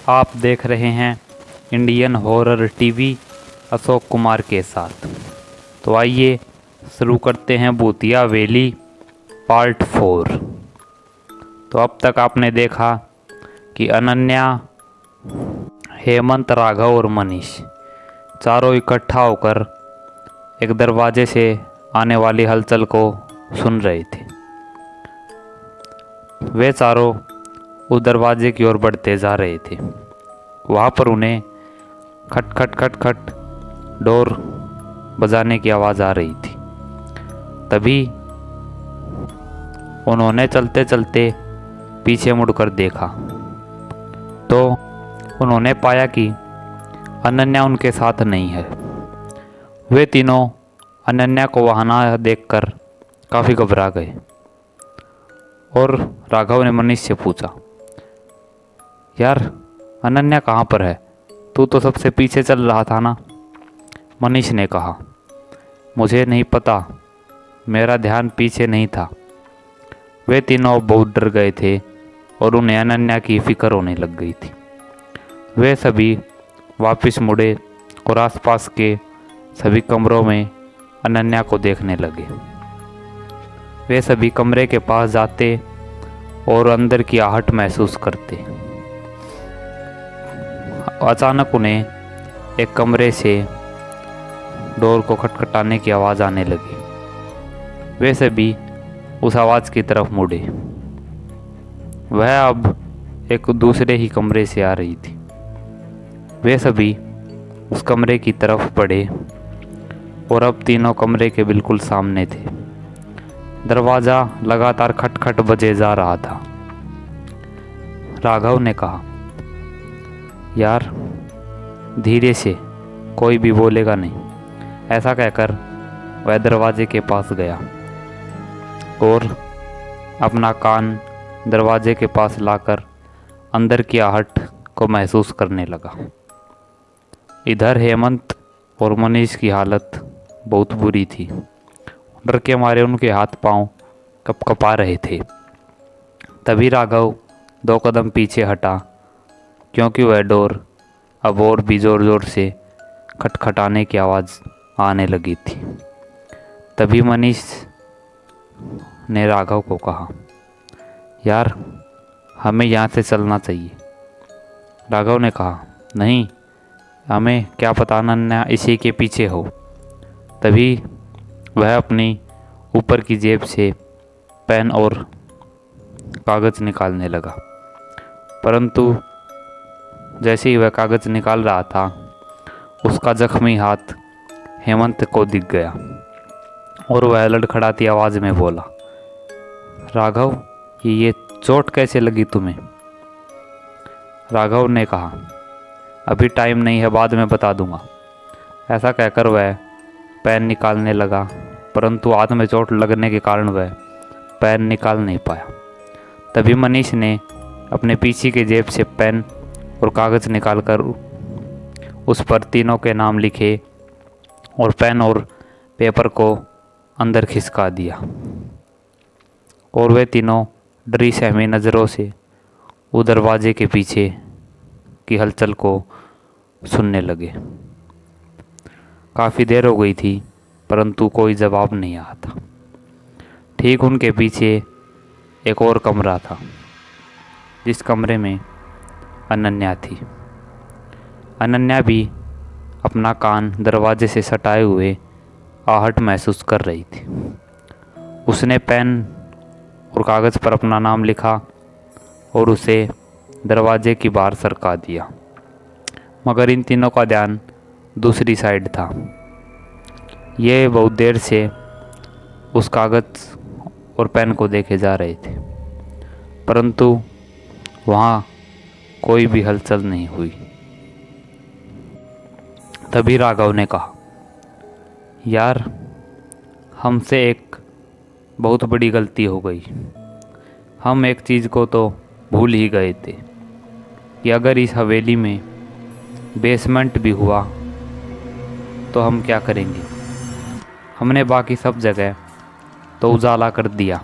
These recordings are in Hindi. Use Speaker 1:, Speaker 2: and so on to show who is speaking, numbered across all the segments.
Speaker 1: आप देख रहे हैं Indian horror TV Ashok Kumar के साथ। तो आइए शुरू करते हैं भूतिया वेली पार्ट 4। तो अब तक आपने देखा कि अनन्या, हेमंत, राघव और मनीष चारों इकट्ठा होकर एक दरवाजे से आने वाली हलचल को सुन रहे थे। वे चारों उस दरवाजे की ओर बढ़ते जा रहे थे। वहाँ पर उन्हें खट खट खट खट डोर बजाने की आवाज़ आ रही थी। तभी उन्होंने चलते चलते पीछे मुड़कर देखा तो उन्होंने पाया कि अनन्या उनके साथ नहीं है। वे तीनों अनन्या को वहाँ ना देखकर काफ़ी घबरा गए और राघव ने मनीष से पूछा, यार अनन्या कहाँ पर है? तू तो सबसे पीछे चल रहा था ना। मनीष ने कहा, मुझे नहीं पता, मेरा ध्यान पीछे नहीं था। वे तीनों बहुत डर गए थे और उन्हें अनन्या की फिक्र होने लग गई थी। वे सभी वापस मुड़े और आसपास के सभी कमरों में अनन्या को देखने लगे। वे सभी कमरे के पास जाते और अंदर की आहट महसूस करते। अचानक उन्हें एक कमरे से डोर को खटखटाने की आवाज़ आने लगी। वे सभी उस आवाज़ की तरफ मुड़े। वह अब एक दूसरे ही कमरे से आ रही थी। वे सभी उस कमरे की तरफ बढ़े और अब तीनों कमरे के बिल्कुल सामने थे। दरवाज़ा लगातार खटखट बजे जा रहा था। राघव ने कहा, यार धीरे से, कोई भी बोलेगा नहीं। ऐसा कहकर वह दरवाजे के पास गया और अपना कान दरवाजे के पास लाकर अंदर की आहट को महसूस करने लगा। इधर हेमंत और मनीष की हालत बहुत बुरी थी। डर के मारे उनके हाथ पांव कपकपा रहे थे। तभी राघव 2 कदम पीछे हटा क्योंकि वह डोर अब और भी ज़ोर ज़ोर से खटखटाने की आवाज़ आने लगी थी। तभी मनीष ने राघव को कहा, यार हमें यहाँ से चलना चाहिए। राघव ने कहा, नहीं, हमें क्या पता अनन्या इसी के पीछे हो। तभी वह अपनी ऊपर की जेब से पेन और कागज़ निकालने लगा, परंतु जैसे ही वह कागज़ निकाल रहा था उसका जख्मी हाथ हेमंत को दिख गया और वह लड़खड़ाती आवाज़ में बोला, राघव ये चोट कैसे लगी तुम्हें? राघव ने कहा, अभी टाइम नहीं है, बाद में बता दूंगा। ऐसा कहकर वह पेन निकालने लगा, परंतु हाथ में चोट लगने के कारण वह पेन निकाल नहीं पाया। तभी मनीष ने अपने पीछे की जेब से पेन और कागज़ निकालकर उस पर तीनों के नाम लिखे और पेन और पेपर को अंदर खिसका दिया और वे तीनों डरी सहमी नज़रों से उस दरवाजे के पीछे की हलचल को सुनने लगे। काफ़ी देर हो गई थी परंतु कोई जवाब नहीं आया था। ठीक उनके पीछे एक और कमरा था जिस कमरे में अनन्या थी। अनन्या भी अपना कान दरवाजे से सटाए हुए आहट महसूस कर रही थी। उसने पेन और कागज़ पर अपना नाम लिखा और उसे दरवाजे की बाहर सरका दिया, मगर इन तीनों का ध्यान दूसरी साइड था। ये बहुत देर से उस कागज़ और पेन को देखे जा रहे थे, परंतु वहाँ कोई भी हलचल नहीं हुई। तभी राघव ने कहा, यार हमसे एक बहुत बड़ी गलती हो गई। हम एक चीज़ को तो भूल ही गए थे कि अगर इस हवेली में बेसमेंट भी हुआ तो हम क्या करेंगे। हमने बाकी सब जगह तो उजाला कर दिया,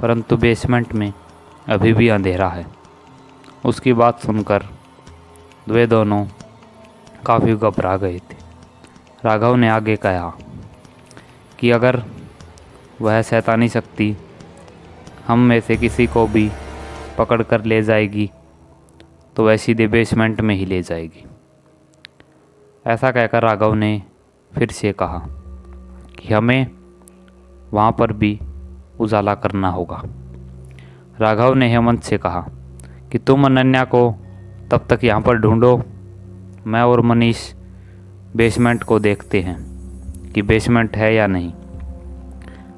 Speaker 1: परंतु बेसमेंट में अभी भी अंधेरा है। उसकी बात सुनकर वे दोनों काफ़ी घबरा गए थे। राघव ने आगे कहा कि अगर वह शैतानी शक्ति हम में से किसी को भी पकड़ कर ले जाएगी तो वह सीधे बेसमेंट में ही ले जाएगी। ऐसा कहकर राघव ने फिर से कहा कि हमें वहाँ पर भी उजाला करना होगा। राघव ने हेमंत से कहा कि तुम अनन्या को तब तक यहाँ पर ढूंढो, मैं और मनीष बेसमेंट को देखते हैं कि बेसमेंट है या नहीं।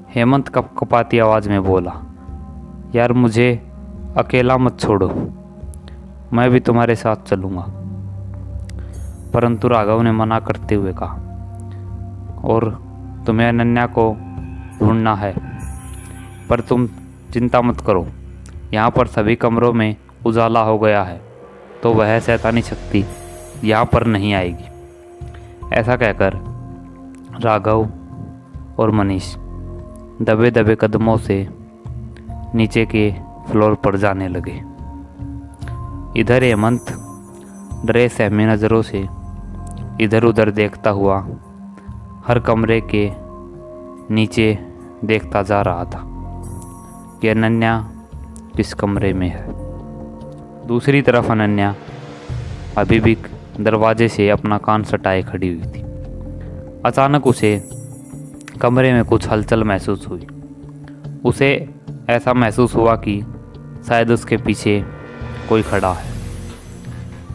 Speaker 1: हेमंत कपकपाती आवाज़ में बोला, यार मुझे अकेला मत छोड़ो, मैं भी तुम्हारे साथ चलूँगा। परंतु राघव ने मना करते हुए कहा, और तुम्हें अनन्या को ढूंढना है, पर तुम चिंता मत करो, यहाँ पर सभी कमरों में उजाला हो गया है तो वह शैतानी शक्ति यहाँ पर नहीं आएगी। ऐसा कहकर राघव और मनीष दबे दबे कदमों से नीचे के फ्लोर पर जाने लगे। इधर हेमंत डरे सहमी नज़रों से इधर उधर देखता हुआ हर कमरे के नीचे देखता जा रहा था कि अनन्या किस कमरे में है। दूसरी तरफ अनन्या अभी भी दरवाजे से अपना कान सटाए खड़ी हुई थी। अचानक उसे कमरे में कुछ हलचल महसूस हुई। उसे ऐसा महसूस हुआ कि शायद उसके पीछे कोई खड़ा है।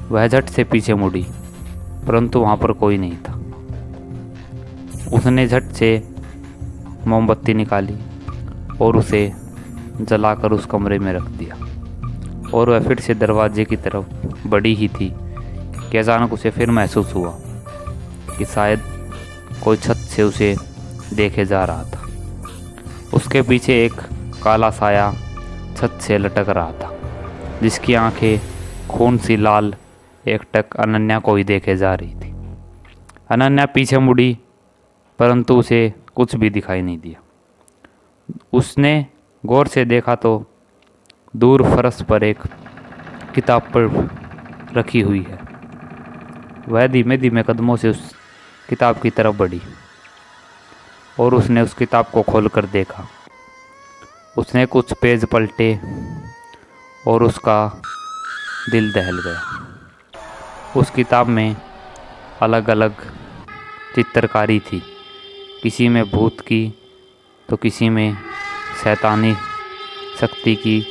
Speaker 1: वह झट से पीछे मुड़ी, परंतु वहाँ पर कोई नहीं था। उसने झट से मोमबत्ती निकाली और उसे जलाकर उस कमरे में रख दिया, और वह फिर से दरवाजे की तरफ बढ़ी ही थी कि अचानक उसे फिर महसूस हुआ कि शायद कोई छत से उसे देखे जा रहा था। उसके पीछे एक काला साया छत से लटक रहा था, जिसकी आंखें खून सी लाल एकटक अनन्या को ही देखे जा रही थी। अनन्या पीछे मुड़ी, परंतु उसे कुछ भी दिखाई नहीं दिया। उसने गौर से देखा तो दूर फर्श पर एक किताब पर रखी हुई है। वह धीमे धीमे कदमों से उस किताब की तरफ बढ़ी और उसने उस किताब को खोलकर देखा। उसने कुछ पेज पलटे और उसका दिल दहल गया। उस किताब में अलग अलग चित्रकारी थी, किसी में भूत की तो किसी में शैतानी शक्ति की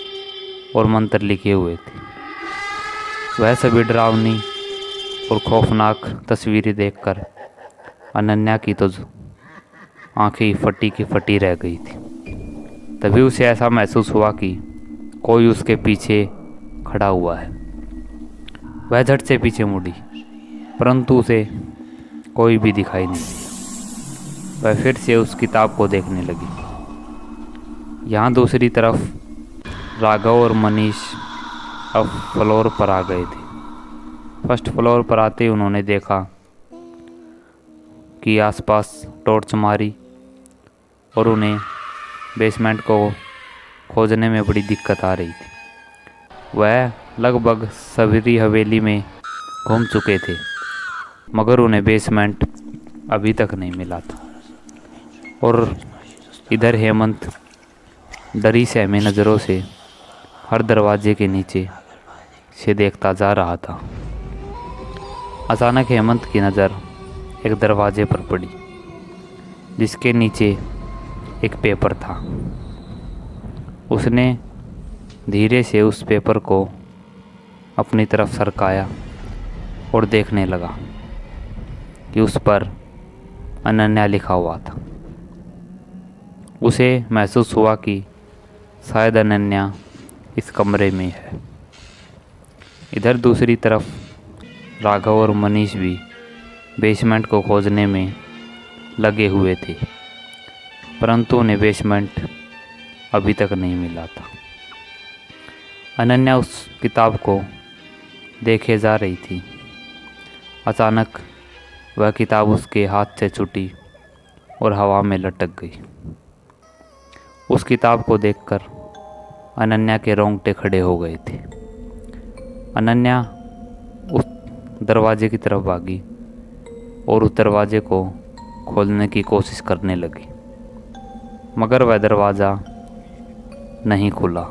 Speaker 1: और मंत्र लिखे हुए थे। वह सभी डरावनी और खौफनाक तस्वीरें देखकर अनन्या की तो आंखें ही फटी की फटी रह गई थी। तभी उसे ऐसा महसूस हुआ कि कोई उसके पीछे खड़ा हुआ है। वह झट से पीछे मुड़ी, परंतु उसे कोई भी दिखाई नहीं दिया। वह फिर से उस किताब को देखने लगी। यहाँ दूसरी तरफ राघव और मनीष अब फ्लोर पर आ गए थे। फर्स्ट फ्लोर पर आते ही उन्होंने देखा कि आसपास टॉर्च मारी और उन्हें बेसमेंट को खोजने में बड़ी दिक्कत आ रही थी। वह लगभग सभी हवेली में घूम चुके थे, मगर उन्हें बेसमेंट अभी तक नहीं मिला था। और इधर हेमंत डरी सहमी नज़रों से हर दरवाजे के नीचे से देखता जा रहा था। अचानक हेमंत की नज़र एक दरवाजे पर पड़ी, जिसके नीचे एक पेपर था। उसने धीरे से उस पेपर को अपनी तरफ सरकाया और देखने लगा कि उस पर अनन्या लिखा हुआ था। उसे महसूस हुआ कि शायद अनन्या इस कमरे में है। इधर दूसरी तरफ राघव और मनीष भी बेसमेंट को खोजने में लगे हुए थे, परंतु उन्हें बेसमेंट अभी तक नहीं मिला था। अनन्या उस किताब को देखे जा रही थी। अचानक वह किताब उसके हाथ से छूटी और हवा में लटक गई। उस किताब को देखकर अनन्या के रोंगटे खड़े हो गए थे। अनन्या उस दरवाजे की तरफ भागी और उस दरवाजे को खोलने की कोशिश करने लगी, मगर वह दरवाज़ा नहीं खुला।